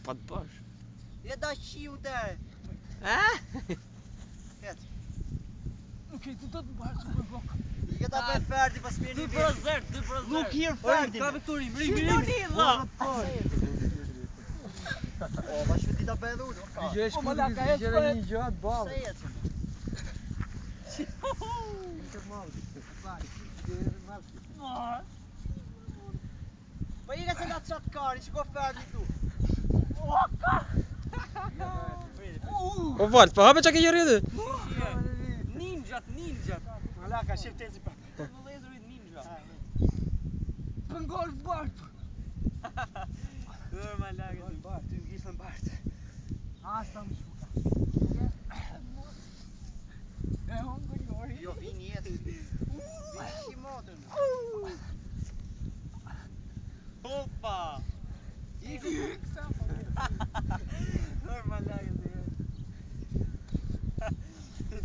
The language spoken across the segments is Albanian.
Pa të bësh. Je da qiu der. Jet. Okej, të do të bësh super blok. Je da bëj Ferdi pas mirë. 2%. Look here Ferdi. Ka vektorim, rim. O, ma shveti da bëj dhur. Gjë është gjëra një gjë atë ballë. Se jetë. Po i ka se nga qatë kari, që ko Ferdi tu. O valt, pa hape qa ke jeri edhe? Ninjat. Hala ka shif tezi pa. Vëllezërit ninja. Pëngol Bart. Ma lagë. Bart, ty m'gjisën Bart. Asta më shuka. E hongër njori. Jo, vini jetë. Vini motën. Opa! Iku kësa. Ma lagë.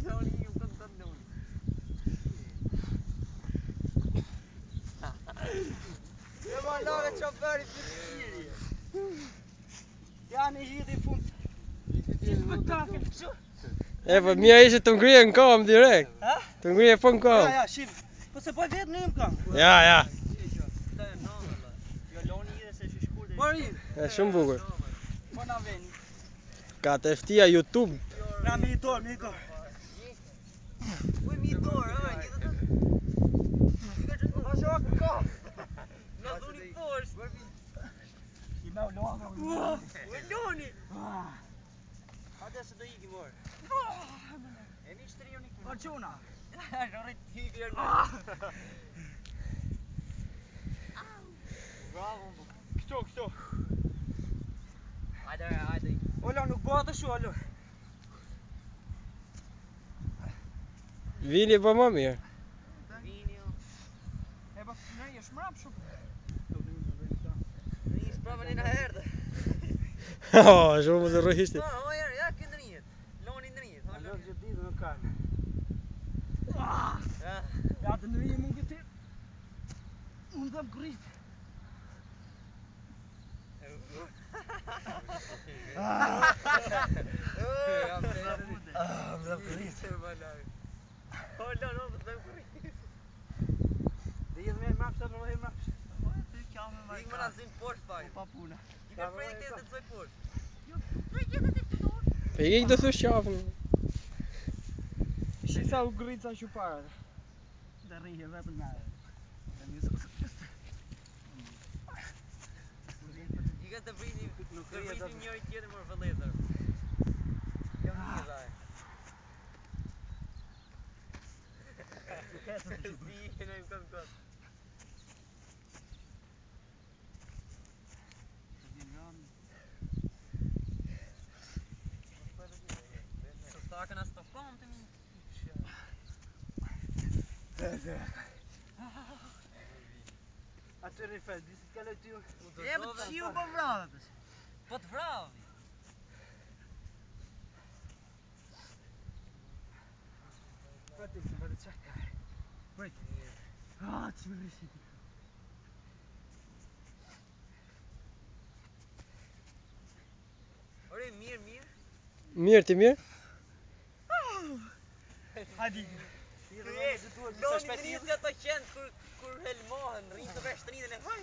Zoni ju këtë të ndonë. E ma lagë që bëri për qiri. Janë i hiti fund. E, po mija ishe të ngrije në kam direkt. Ha? Të ngrije po në kam. Ja, shif. Po se po vetë në im kam. Ja. Jo, loni i dhe se shishkur dhe. Bari. E shumë bukur. Po na veni. Ka të eftia YouTube. Na mi dorë. Uj mi dorë, Ma shok ka. na dhuni poshtë. I me u lona. Uj loni. Hajde se do iki morë. E mi shtëri unë i këtu. Arçuna. Rrit ti vjerë në. Bravo. Këto. Hajde. Ola nuk bëha të shu, alo. Vini po më mirë. Vini jo. E pa në jesh mrap shumë. Një shprava një në herdë. Shumë të rrëhishti. Ja, këndë njët. Loni në njët. Alo që ditë nuk kanë. Ja të nëri mund këti. Unë dhe më kërrit. Dhe jetë me mapsha, në vëhe mapsha. Ik më nazim poshtë faj. Pa puna. I ka prej të të coj poshtë. Pe i të thush qafën. Shisa u kërrit sa që para. Dhe rrihe vetëm nga e. I ka të vritim njëri tjetër më vëllezër. Jam një dhaj. Zi, në im kam këtë. Së stakën as të famë të një. Aty rrifet, disit kaloj t'ju. E më të qiu po vrave. Po të vravi. Fati, që bërë qaka. Break. Që më rrishit. Ore, mirë. Mirë, ti mirë? Hadi. Loni të njët nga të qenë kur helmohen, rritë të vesh të njëtën e haj.